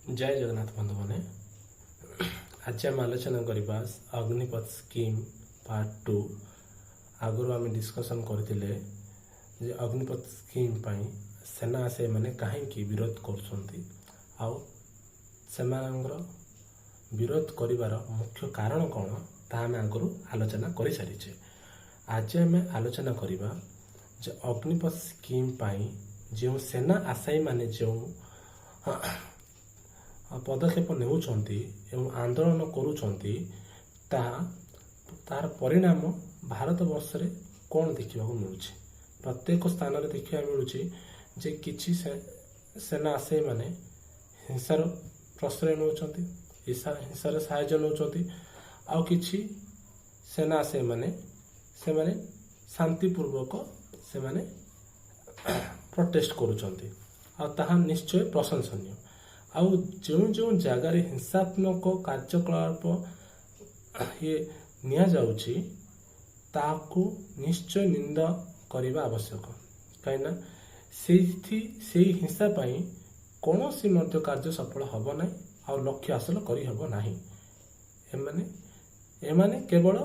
जय जगन्नाथ बंधु मैंने आज आम आलोचना करवा अग्निपथ स्कीम पार्ट 2 आगु आम डिस्कसन करते अग्निपथ स्कीम पाई सेना से मैंने कहीं विरोध कर विरोध कर मुख्य कारण कौन तामें आगु आलोचना कर सारी। आज आम आलोचना करवा अग्निपथ स्कीम पाई जो सेना आशायी माने जो पदक्षेप नेउछंती एवं आंदोलन करूछंती तार परिणाम भारत वर्ष रे कौन देखा मिलूँ। प्रत्येक स्थान रे देखा मिलूँ जे किछि सेना आशायी माने हिंसार प्रश्रय नौचंती, हिंसार साहाय्य नौचंती, आउ किछि सेना आशायी माने से माने शांतिपूर्वक से माने प्रोटेस्ट करूछंती आ ताहा निश्चय प्रशंसनीय। आउ जो जो जगार हिंसात्मक कार्यकलाप ये निया जाउछि ताकू निश्चय निंदा करने आवश्यक कहीं से हिंसा पाई कौन सी मध्य कार्य सफल हब ना आ लक्ष्य हासिल करहब ना। एमाने केवल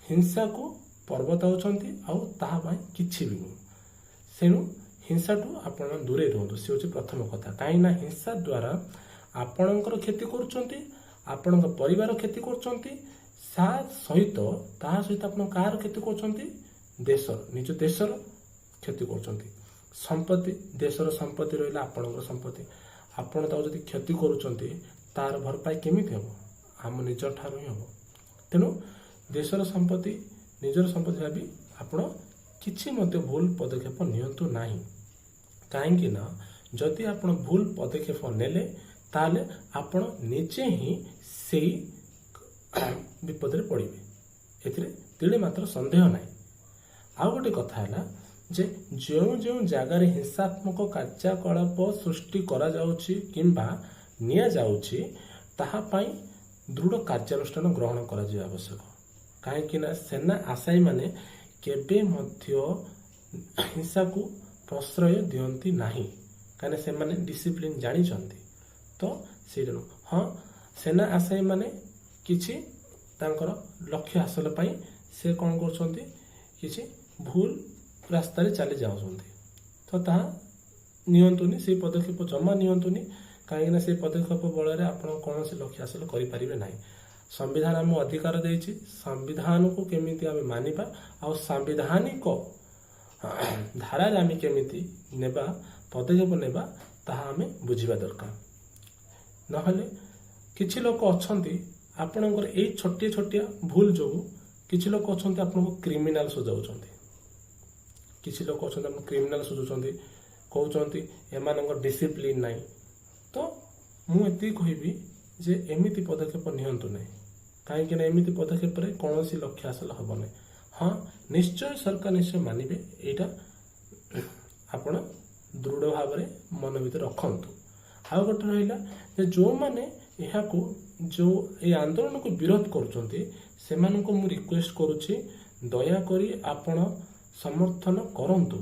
हिंसा को पर्वताउछंती आउ ताहा पाई किछि भी नु सेनु हिंसा टू आपण दूरे रुहतु से हूँ प्रथम कथा। कहीं हिंसा द्वारा आपणकर क्षति करुँच आपण परिवार क्षति करुँच सहित ता सहित आप कार क्षति कर देश निज देशर क्षति कर संपत्ति देशर संपत्ति रहा आपणकर संपत्ति आपण जदि क्षति करुँच तार भरपाई केमी हम आम निज ठार ही हम। तेणु देशर संपत्ति निजर संपत्ति भावी आपण किछि मध्य भूल पदक्षेप नियंतु नाही। कहीं ना जदि आपण भूल पदक्षेप नेले ताले आपण निजे ही से विपद रे पड़े एथिरे तिले मात्र संदेह नाही। आउ गोटे कथा है जे जो जो जगार हिंसात्मक कार्यकलाप सृष्टि करा जाउछि किंबा निया जाउछि ताहा पाई दृढ़ कार्यानुष्ठान ग्रहण करा जे आवश्यक। कहीं ना सेना आशायी माने केबे मध्य हिंसा को प्रश्रय दियंती नाही कहीं से माने डिसिप्लिन जानी तो से हाँ सेना आशायी माने किछि तांकर लक्ष्य हासिल पाई से कौन करछंती किछि भूल रास्ता रे चली जाउछंती तो ताहा नियंतुनी से पदक्षेप जमा नियंतुनी कहीं से पदक्षेप बल रे आपण कौन से लक्ष्य हासिल करि परिबे नाही। संविधान आम अधिकार देछि संविधान को केमिति आमे मानिबा आ संवैधानिक धारा आम केमिति नेबा पदक्षेप नेबा ताहा आमे बुझिबा दरकार। नहले किछि लोक अछंती आपणकर ए छोटिया छोटिया भूल जो किछि लोक अछंती आपनको क्रिमिनाल सजाउछंती, किछि लोक अछंती आपन क्रिमिनाल सजाउछंती कहउछंती एमानकर डिसिप्लिन नाही। तो मु एति कहिबी जे एमिति पदक्षेप नियंतु नाही कहीं ना एमिति पदक्षेप रे कौन सी लक्ष्य हासिल हम ना। हाँ निश्चय सरकार निश्चय मानवे यहाँ आपण दृढ़ भाव मन भर रखु। आउ गोटे रहा जो मैंने यहाँ जो ये आंदोलन को विरोध कर रिक्वेस्ट करुच्ची दयाकोरी आपण समर्थन करंतु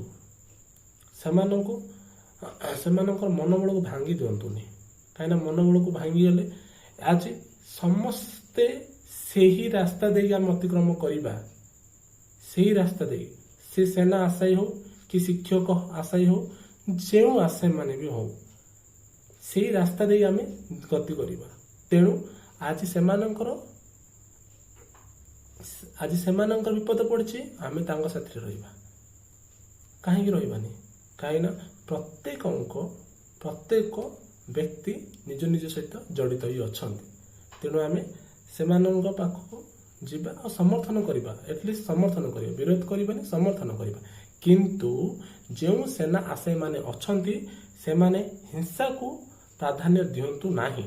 सेमानकर मनोबल को भांगी दिंतुनि कहीं मनोबल को भांगीगले आज समस्ते से ही रास्ता दे आम अतिक्रम करवा से ही रास्ता दे से सेना आशायी हो कि शिक्षक आशायी हो जो आशायी माने भी हो से ही रास्ता दे आम गति करवा। तेणु आज सेमानंकर विपद पड़ी आम साथी रहा कहीं रही कहीं प्रत्येक व्यक्ति निज निज सहित जड़ित ही अच्छा। तेणु आम से पाखक जीवा और समर्थन करवा एटलिस्ट समर्थन करवा विरोध करवानी समर्थन करवा। किंतु जो सेना आशायी माने अछंती से माने हिंसा को प्राधान्य दियंतु नाही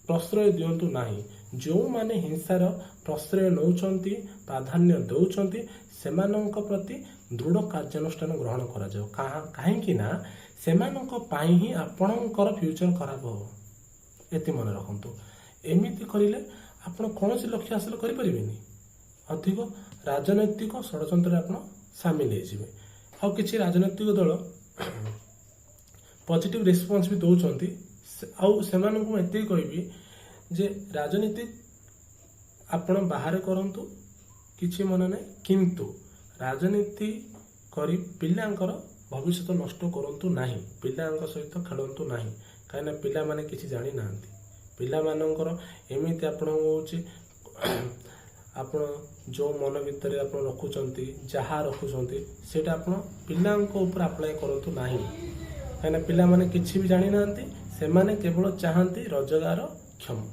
प्रश्रय दियंतु नाही। जो माने हिंसार प्रश्रय नौचंती प्राधान्य दौचंती सेमानंक प्रति दृढ़ कार्यानुष्ठान ग्रहण करा जाओ कहीं ना सेमानंक पाई ही आपणकर फ्यूचर खराब हो एति मन रखंतु। एमिति करिले आपण कौन से लक्ष्य हासिल करें अधिक राजनैतिक षड्यंत्र आप सामिल हो किसी राजनैतिक दल पॉजिटिव रिस्पांस भी दौरान आउ सेमानंकु मैं एतिक कहबी जे राजनीति आपण बाहर करंतु किछि मन नै, किंतु राजनीति करी पिलांकर भविष्य नष्ट करंतु नाही, पिलांक सहित खेलंतु नाही। काहेना पिला माने किछि जानि नांती, पिला मानकर एमिति आपण होउछि आपण जो मन भितर आपण रखुचंती जहा रखुचंती सेटा आपण पिलांक ऊपर अप्लाई करंतु नाही। काहेना पिला माने किछि भी जानि नांती, सेमाने केवल चाहंती रोजगार क्षम।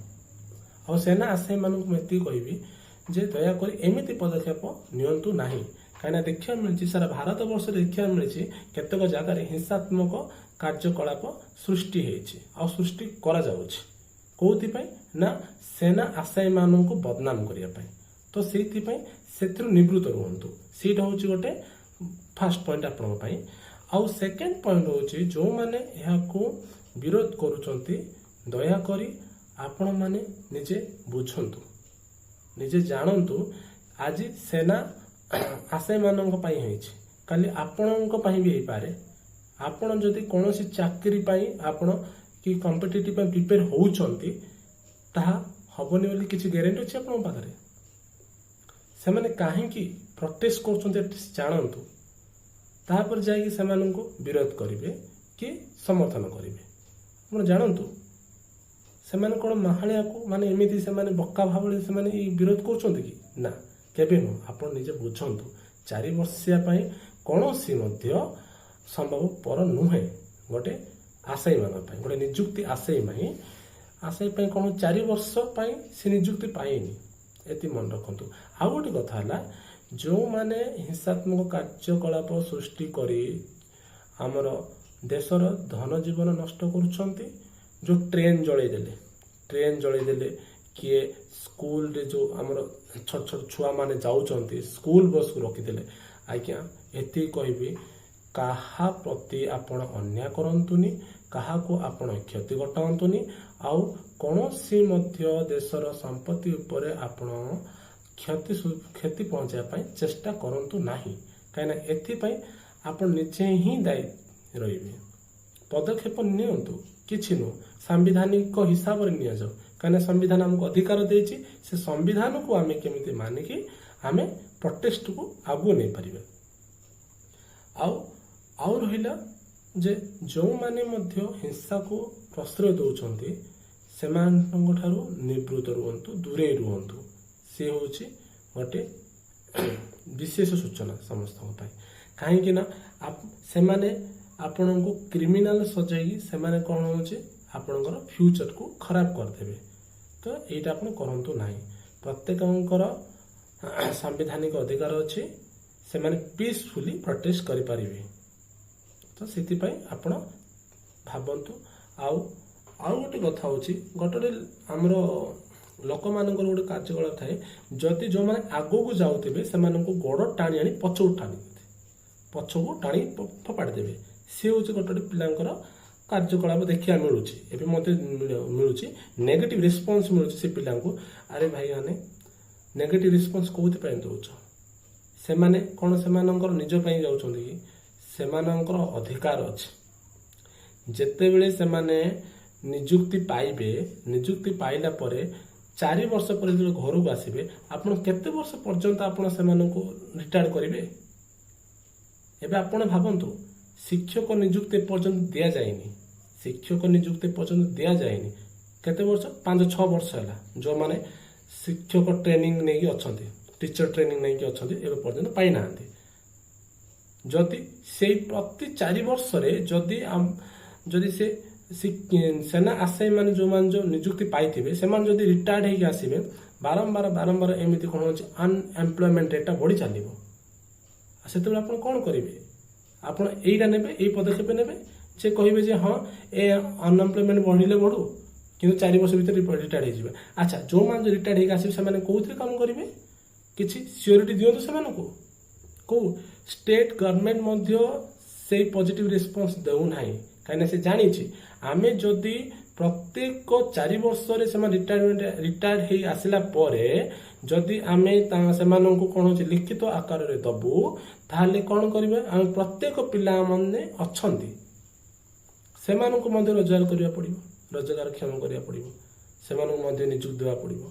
और सेना आशय मानक मैं कहबी जे दयाकोरी एमिति पदक्षेप नियंतु नाही। कहीं देखा मिली सारा भारत वर्ष देखा मिली केतक जगार हिंसात्मक कार्यकलाप सृष्टि सृष्टि करा कौथिपाई ना सेना आशायी मानक बदनाम करने। तो से निवृत्त रुहतु, सीटा हूँ गोटे फास्ट पॉइंट आपण। आउ सेकेंड पॉइंट हूँ जो मैंने विरोध करुचंती दयाकोरी आपण माने निजे बुझंतु, निजे जानतु आज सेना आशय मानक पई होईछि, काली आपणक पई भी हेई पारे। आपण जदि कोनोसी चाकरी पई आपण कि कॉम्पिटिटिव पई प्रिपेयर होउचंती ताहा हबनी बोली किछि ग्यारंटी अछि आपण पाखरे। से माने काहे कि प्रोटेस्ट करचंती जानतु, तापर जाई सेमानंको विरोध करिवे कि समर्थन करिवे। आपण जानतु से माने कोन महालिया को माने एमिति से माने बक्का भावले से माने विरोध करचंती कि ना, केबे नु। आपण निजे बुझंतु 4 वर्षिया पई कोनोसी मध्य संभव पर नुहे। गोटे आशय मान पई गोटे नियुक्ति आशय माई आशय पई कोन 4 वर्ष पई से नियुक्ति पाएनी, एति मन रखंतु। आ गोटे कथा हला जो माने हिंसात्मक कार्यकलाप सृष्टि करी हमर देशर धन जीवन नष्ट करुछंती, जो ट्रेन जळै देले किए स्कूल रे जो हमर छोट छोट छुआ माने जाउचंती स्कूल बस को रखिदेले। आज्ञा एति कहबी काहा प्रति आपण अन्याय करंतुनी, काहा को आपण क्षति घटांतुनी, आउ कोनोसी मध्य देशर संपत्ति उपरे आपण क्षति पहुंचाया पई चेष्टा करंतु नाही। काहेना एथि पई आपण निजे ही दायी रहिबे। पदक्षेप नियंतु किछि नु संवैधानिक हिसाब रे निया जाऊ, काहेना संविधान हमको अधिकार देछि। से संविधान को आमे केमिति मानिकी आमे प्रोटेस्ट को आगु नहीं पारिबे। आउ रहिला जे जो माने मध्य हिंसा को प्रश्रय दउचंती सेमानक ठारू निवृत्त रुहंतु, दूरे रुहंतु। से होछि गोटे विशेष सूचना समस्त पाई। काहेकि ना से माने आपनको क्रिमिनल सजाई से माने कोन होछि आपनकर फ्यूचर को खराब कर देबे। तो एटा आपण करंतु नाही। प्रत्येकंकर संवैधानिक अधिकार अछि, से माने पीसफुली प्रोटेस्ट करि परिबे। तो सेति पई आपण भाबंतु। आउ गोटे कथा होछि गोटे हमरो लोक मानकर गोटे कार्यकलाप थाए, जदि जो माने आगो को जाउथिबे से मानको गोड़ टाणी आनी पछको टाणी फपाड़ी देबे। से होछि गोटे पिलांकर कार्यकलाप देखिया मिलुछि। एबे मते मिलुछि नेगेटिव रिस्पांस मिलुछि से पिलांको। अरे भाई माने नेगेटिव रिस्पांस कोथि पय दउछ? से माने कोन से मानकर निज पय जाउछन्ती कि से मानकर अधिकार अछि। जेते बेले से माने नियुक्ति पाइबे, नियुक्ति पाइला परे 4 वर्ष पर जो घर को आसबे, आपण केते वर्ष पर्यंत आपण से मानको रिटायर करिवे? एबे आपण भाबंतु शिक्षक नियुक्ति पर्यंत दिया जाएनी, शिक्षक नियुक्ति पर्यंत दिया जाएनी केते वर्ष 5-6 वर्ष है जो माने शिक्षक ट्रेनिंग नहीं अच्छी, टीचर ट्रेनिंग नहीं अच्छी एवं पर्यंत पाई ना। जदि से प्रति 4 वर्ष जदि से सेना आशय मान जो मान जो नियुक्ति पाई से मान जदि रिटायर्ड होगी आसबे, बारंबार एमती कौन हो अनएम्प्लॉयमेंट रेटा बढ़ी चलो। से कौन करेंगे? आपड़ यहीटा ने पदक्षेप ने से कहे हाँ ए अनएम्प्लॉयमेंट बढ़िले बढ़ू कि 4 वर्ष भर रिटायर्ड हो। अच्छा जो मान रिटायर्ड होगी आसबे से कौन काम करेंगे? किसी सियोरिटी दिंतु से कौ स्टेट गवर्नमेंट से पॉजिटिव रिस्पांस देउना। कहीं से जानी आमे जदि प्रत्येक 4 वर्ष रिटायर्ड हो आसला जदि आमे से कौन लिखित आकार रे दबु ताहले कौन करेंगे? आम प्रत्येक पिला माने अच्छी से रोजगार करिया पड़िबो ରୋଜଗାରକ୍ଷମ କରିବାକୁ ପଡ଼ିବ, ସେମାନଙ୍କୁ ମଧ୍ୟ ନିଯୁକ୍ତି ଦେବାକୁ ପଡ଼ିବ।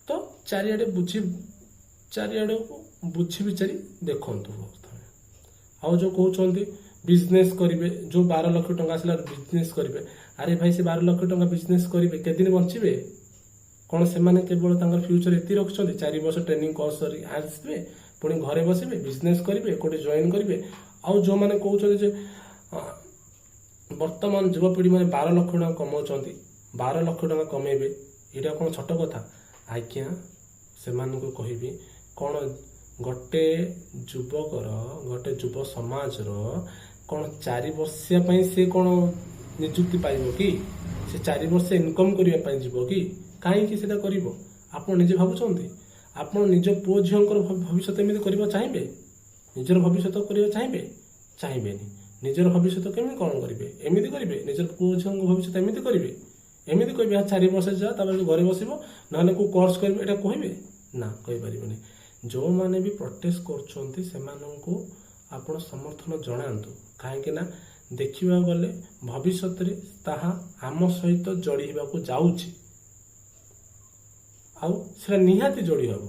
ତ ଚାରିଆଡ଼କୁ ବୁଝି ବିଚାରି ଦେଖନ୍ତୁ। ଆଉ ଯେଉଁ କହୁଛନ୍ତି ବିଜନେସ୍ କରିବେ, ଯେଉଁ 12 ଲକ୍ଷ ଟଙ୍କା ଆସିଲା ବିଜନେସ୍ କରିବେ, ଆରେ ଭାଇ ସେ 12 ଲକ୍ଷ ଟଙ୍କା ବିଜନେସ୍ କରିବେ କେଦିନ ବଞ୍ଚିବେ? କ'ଣ ସେମାନେ କେବଳ ତାଙ୍କର ଫ୍ୟୁଚର ଏତିକି ରଖୁଛନ୍ତି? 4 ବର୍ଷ ଟ୍ରେନିଂ କୋର୍ସ ଆସିବେ, ପୁଣି ଘରେ ବସିବେ, ବିଜନେସ୍ କରିବେ, କୋଉଠି ଜଏନ୍ କରିବେ। ଆଉ ଯେଉଁମାନେ କହୁଛନ୍ତି ଯେ ବର୍ତ୍ତମାନ ଯୁବପିଢ଼ି ମାନେ 12 ଲକ୍ଷ ଟଙ୍କା କମାଉଛନ୍ତି, 12 ଲକ୍ଷ ଟଙ୍କା କମେଇବେ, ଏଇଟା କ'ଣ ଛୋଟ କଥା? ଆଜ୍ଞା, ସେମାନଙ୍କୁ କହିବି କ'ଣ ଗୋଟେ ଯୁବକର, ଗୋଟେ ଯୁବ ସମାଜର କ'ଣ 4 ବର୍ଷିଆ ପାଇଁ ସେ କ'ଣ ନିଯୁକ୍ତି ପାଇବ କି? ସେ 4 ବର୍ଷ ଇନକମ୍ କରିବା ପାଇଁ ଯିବ କି? କାହିଁକି ସେଟା କରିବ? ଆପଣ ନିଜେ ଭାବୁଛନ୍ତି? ଆପଣ ନିଜ ପୁଅ ଝିଅଙ୍କର ଭବିଷ୍ୟତ ଏମିତି କରିବା ଚାହିଁବେ? ନିଜର ଭବିଷ୍ୟତ କରିବା ଚାହିଁବେ? ଚାହିଁବେନି। ନିଜର ଭବିଷ୍ୟତ କେମିତି କ'ଣ କରିବେ? ଏମିତି କରିବେ? ନିଜର ପୁଅ ଝିଅଙ୍କ ଭବିଷ୍ୟତ ଏମିତି କରିବେ? ଏମିତି କହିବେ 4 ବର୍ଷ ଯା, ତାପରେ ଘରେ ବସିବ, ନହେଲେ କେଉଁ କୋର୍ସ କରିବେ, ଏଇଟା କହିବେ? ନା, କହିପାରିବେନି। ଯେଉଁମାନେ ବି ପ୍ରୋଟେଷ୍ଟ କରୁଛନ୍ତି ସେମାନଙ୍କୁ ଆପଣ ସମର୍ଥନ ଜଣାନ୍ତୁ। କାହିଁକି ନା ଦେଖିବାକୁ ଗଲେ ଭବିଷ୍ୟତରେ ତାହା ଆମ ସହିତ ଯୋଡ଼ି ହେବାକୁ ଯାଉଛି, ଆଉ ସେଟା ନିହାତି ଯୋଡ଼ି ହେବ,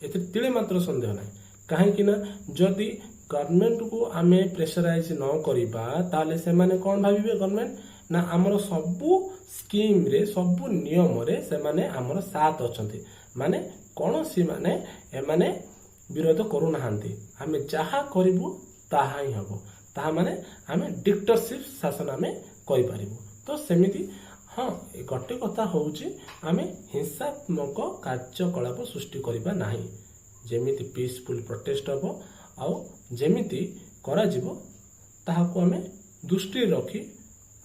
ଏଥିରେ ତିଳେ ମାତ୍ର ସନ୍ଦେହ ନାହିଁ। କାହିଁକି ନା ଯଦି ଗଭର୍ଣ୍ଣମେଣ୍ଟକୁ ଆମେ ପ୍ରେସରାଇଜ ନ କରିବା ତାହେଲେ ସେମାନେ କ'ଣ ଭାବିବେ? ଗଭର୍ଣ୍ଣମେଣ୍ଟ ନା ଆମର ସବୁ ସ୍କିମ୍ରେ, ସବୁ ନିୟମରେ ସେମାନେ ଆମର ସାଥ ଅଛନ୍ତି, ମାନେ କୌଣସି ଏମାନେ ବିରୋଧ କରୁନାହାନ୍ତି, ଆମେ ଯାହା କରିବୁ ତାହା ହିଁ ହେବ, ତାହା ମାନେ ଆମେ ଡିକ୍ଟରସିପ୍ ଶାସନ ଆମେ କରିପାରିବୁ। ତ ସେମିତି ହଁ, ଗୋଟେ କଥା ହେଉଛି ଆମେ ହିଂସାତ୍ମକ କାର୍ଯ୍ୟକଳାପ ସୃଷ୍ଟି କରିବା ନାହିଁ। ଯେମିତି ପିସଫୁଲ ପ୍ରୋଟେଷ୍ଟ ହେବ, ଆଉ ଯେମିତି କରାଯିବ ତାହାକୁ ଆମେ ଦୃଷ୍ଟିରେ ରଖି,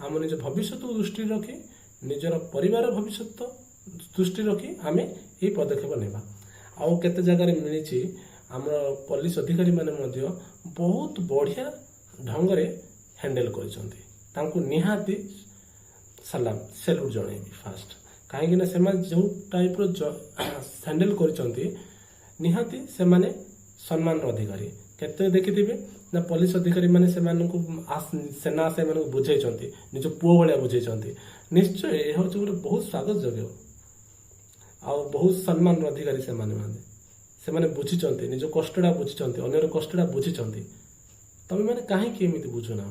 ଆମ ନିଜ ଭବିଷ୍ୟତକୁ ଦୃଷ୍ଟିରେ ରଖି, ନିଜର ପରିବାର ଭବିଷ୍ୟତ ଦୃଷ୍ଟିରେ ରଖି ଆମେ ଏହି ପଦକ୍ଷେପ ନେବା। ଆଉ କେତେ ଜାଗାରେ ମିଳିଛି, ଆମର ପୋଲିସ ଅଧିକାରୀମାନେ ମଧ୍ୟ ବହୁତ ବଢ଼ିଆ ଢଙ୍ଗରେ ହ୍ୟାଣ୍ଡେଲ କରିଛନ୍ତି। ତାଙ୍କୁ ନିହାତି ସେଲ୍ୟୁଟ୍ ଜଣାଇବି ଫାଷ୍ଟ। କାହିଁକିନା ସେମାନେ ଯେଉଁ ଟାଇପ୍ର ହ୍ୟାଣ୍ଡେଲ କରିଛନ୍ତି, ନିହାତି ସେମାନେ ସମ୍ମାନର ଅଧିକାରୀ। କେତେ ଦେଖିଥିବେ ନା ପୋଲିସ ଅଧିକାରୀମାନେ ସେମାନଙ୍କୁ ସେନା ସେମାନଙ୍କୁ ବୁଝେଇଛନ୍ତି, ନିଜ ପୁଅ ଭଳିଆ ବୁଝେଇଛନ୍ତି। ନିଶ୍ଚୟ ଏହା ହେଉଛି ଗୋଟେ ବହୁତ ସ୍ୱାଗତ ଯୋଗ୍ୟ ଆଉ ବହୁତ ସମ୍ମାନର ଅଧିକାରୀ ସେମାନେ ବୁଝିଛନ୍ତି, ନିଜ କଷ୍ଟଟା ବୁଝିଛନ୍ତି, ଅନ୍ୟର କଷ୍ଟଟା ବୁଝିଛନ୍ତି। ତମେମାନେ କାହିଁକି ଏମିତି ବୁଝୁନାହ?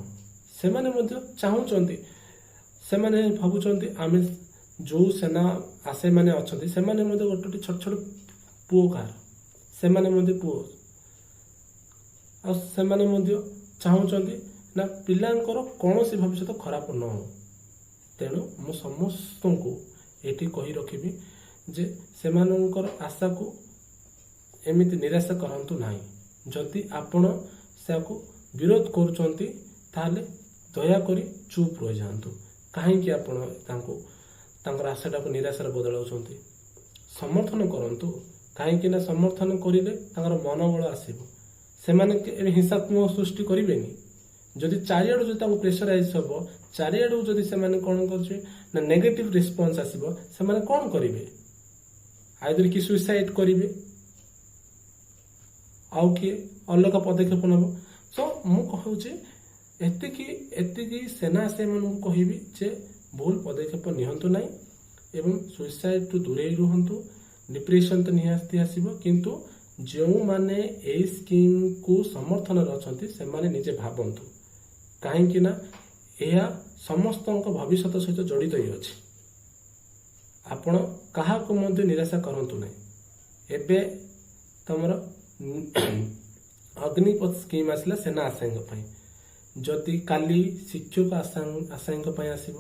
ସେମାନେ ମଧ୍ୟ ଚାହୁଁଛନ୍ତି, ସେମାନେ ଭାବୁଛନ୍ତି ଆମେ ଯେଉଁ ସେନା ମାନେ ଅଛନ୍ତି ସେମାନେ ମଧ୍ୟ ଗୋଟେ ଛୋଟ ଛୋଟ ପୁଅ କାହାର, ସେମାନେ ମଧ୍ୟ ପୁଅ, ଆଉ ସେମାନେ ମଧ୍ୟ ଚାହୁଁଛନ୍ତି ନା ପିଲାଙ୍କର କୌଣସି ଭବିଷ୍ୟତ ଖରାପ ନ ହଉ। ତେଣୁ ମୁଁ ସମସ୍ତଙ୍କୁ ଏଠି କହି ରଖିବି ଯେ ସେମାନଙ୍କର ଆଶାକୁ ଏମିତି ନିରାଶ କରନ୍ତୁ ନାହିଁ। ଯଦି ଆପଣ ସେକୁ ବିରୋଧ କରୁଛନ୍ତି ତାହେଲେ ଦୟାକରି ଚୁପ୍ ରହିଯାଆନ୍ତୁ। କାହିଁକି ଆପଣ ତାଙ୍କର ଆଶାଟାକୁ ନିରାଶାରେ ବଦଳାଉଛନ୍ତି? ସମର୍ଥନ କରନ୍ତୁ। କାହିଁକି ନା ସମର୍ଥନ କରିଲେ ତାଙ୍କର ମନୋବଳ ଆସିବ, ସେମାନେ ଏବେ ହିଂସାତ୍ମକ ସୃଷ୍ଟି କରିବେନି। ଯଦି ଚାରିଆଡ଼ୁ ଯଦି ତାଙ୍କୁ ପ୍ରେସରାଇଜ ହେବ, ଚାରିଆଡ଼ୁ ଯଦି ସେମାନେ କ'ଣ କରୁଥିବେ ନା ନେଗେଟିଭ ରେସ୍ପନ୍ସ ଆସିବ, ସେମାନେ କ'ଣ କରିବେ? ଆଇଦର କି ସୁଇସାଇଡ୍ କରିବେ, ଆଉ କିଏ ଅଲଗା ପଦକ୍ଷେପ ନେବ। ତ ମୁଁ କହୁଛି ଏତିକି ସେନା ସେମାନଙ୍କୁ କହିବି ଯେ ଭୁଲ ପଦକ୍ଷେପ ନିଅନ୍ତୁ ନାହିଁ ଏବଂ ସୁଇସାଇଡ୍ରୁ ଦୂରେଇ ରୁହନ୍ତୁ। ଡିପ୍ରେସନ୍ ତ ନିହାତି ଆସିବ, କିନ୍ତୁ ଯେଉଁମାନେ ଏହି ସ୍କିମ୍କୁ ସମର୍ଥନରେ ଅଛନ୍ତି ସେମାନେ ନିଜେ ଭାବନ୍ତୁ, କାହିଁକି ନା ଏହା ସମସ୍ତଙ୍କ ଭବିଷ୍ୟତ ସହିତ ଜଡ଼ିତ ହୋଇଅଛି। ଆପଣ କାହାକୁ ମଧ୍ୟ ନିରାଶା କରନ୍ତୁ ନାହିଁ। ଏବେ ତମର ଅଗ୍ନିପଥ ସ୍କିମ୍ ଆସିଲା ସେନା ଆଶାୟୀଙ୍କ ପାଇଁ, ଯଦି କାଲି ଶିକ୍ଷକ ଆଶାୟୀଙ୍କ ପାଇଁ ଆସିବ,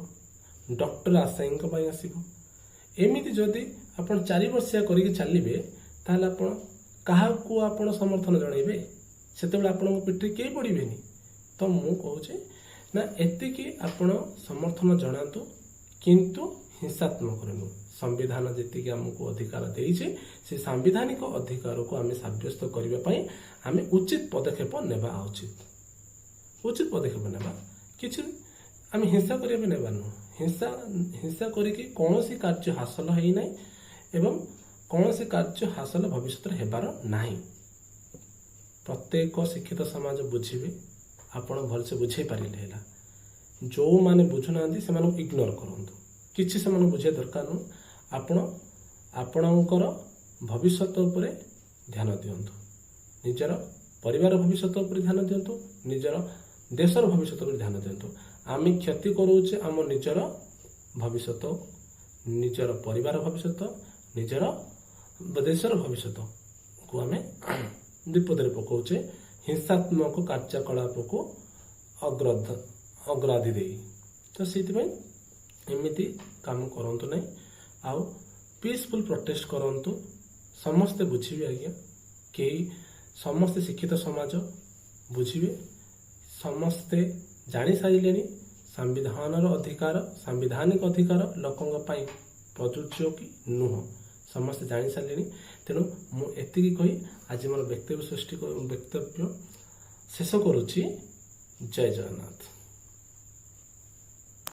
ଡକ୍ଟର ଆଶାୟୀଙ୍କ ପାଇଁ ଆସିବ। ଏମିତି ଯଦି ଆପଣ 4 ବର୍ଷିଆ କରିକି ଚାଲିବେ ତାହେଲେ ଆପଣ କାହାକୁ ଆପଣ ସମର୍ଥନ ଜଣାଇବେ? ସେତେବେଳେ ଆପଣଙ୍କ ପିଠିରେ କେହି ପଡ଼ିବେନି। ତ ମୁଁ କହୁଛି ନା ଏତିକି ଆପଣ ସମର୍ଥନ ଜଣାନ୍ତୁ, କିନ୍ତୁ ହିଂସାତ୍ମକରେ ନୁହେଁ। ସମ୍ବିଧାନ ଯେତିକି ଆମକୁ ଅଧିକାର ଦେଇଛି ସେ ସାମ୍ବିଧାନିକ ଅଧିକାରକୁ ଆମେ ସାବ୍ୟସ୍ତ କରିବା ପାଇଁ ଆମେ ଉଚିତ ପଦକ୍ଷେପ ନେବା ଉଚିତ ପଦକ୍ଷେପ ନେବା। କିଛି ଆମେ ହିଂସା କରିବା ପାଇଁ ନେବା ନୁହଁ। ହିଂସା କରିକି କୌଣସି କାର୍ଯ୍ୟ ହାସଲ ହେଇନାହିଁ ଏବଂ କୌଣସି କାର୍ଯ୍ୟ ହାସଲ ଭବିଷ୍ୟତରେ ହେବାର ନାହିଁ। ପ୍ରତ୍ୟେକ ଶିକ୍ଷିତ ସମାଜ ବୁଝିବେ, ଆପଣ ଭଲସେ ବୁଝେଇ ପାରିଲେ ହେଲା। ଯେଉଁମାନେ ବୁଝୁନାହାନ୍ତି ସେମାନଙ୍କୁ ଇଗ୍ନୋର କରନ୍ତୁ। କିଛି ସେମାନେ ବୁଝିବା ଦରକାର ନୁହଁ। ଆପଣ ଆପଣଙ୍କର ଭବିଷ୍ୟତ ଉପରେ ଧ୍ୟାନ ଦିଅନ୍ତୁ, ନିଜର ପରିବାର ଭବିଷ୍ୟତ ଉପରେ ଧ୍ୟାନ ଦିଅନ୍ତୁ, ନିଜର ଦେଶର ଭବିଷ୍ୟତ ଉପରେ ଧ୍ୟାନ ଦିଅନ୍ତୁ। ଆମେ କ୍ଷତି କରୁଛେ ଆମ ନିଜର ଭବିଷ୍ୟତ, ନିଜର ପରିବାର ଭବିଷ୍ୟତ, ନିଜର ଦେଶର ଭବିଷ୍ୟତକୁ ଆମେ ବିପଦରେ ପକାଉଛେ ହିଂସାତ୍ମକ କାର୍ଯ୍ୟକଳାପକୁ ଅଗ୍ରାଧି ଦେଇ। ତ ସେଇଥିପାଇଁ ଏମିତି କାମ କରନ୍ତୁ ନାହିଁ, ଆଉ ପିସଫୁଲ ପ୍ରୋଟେଷ୍ଟ କରନ୍ତୁ। ସମସ୍ତେ ବୁଝିବେ ଆଜ୍ଞା, କେହି ସମସ୍ତେ ଶିକ୍ଷିତ ସମାଜ ବୁଝିବେ, ସମସ୍ତେ ଜାଣିସାରିଲେଣି ସାମ୍ବିଧାନର ଅଧିକାର, ସାମ୍ବିଧାନିକ ଅଧିକାର ଲୋକଙ୍କ ପାଇଁ ପ୍ରଯୁଜ୍ୟ କି ନୁହଁ, ସମସ୍ତେ ଜାଣିସାରିଲେଣି। ତେଣୁ ମୁଁ ଏତିକି କହି ଆଜି ମୋର ବକ୍ତବ୍ୟ ଶେଷ କରୁଛି। ଜୟ ଜଗନ୍ନାଥ।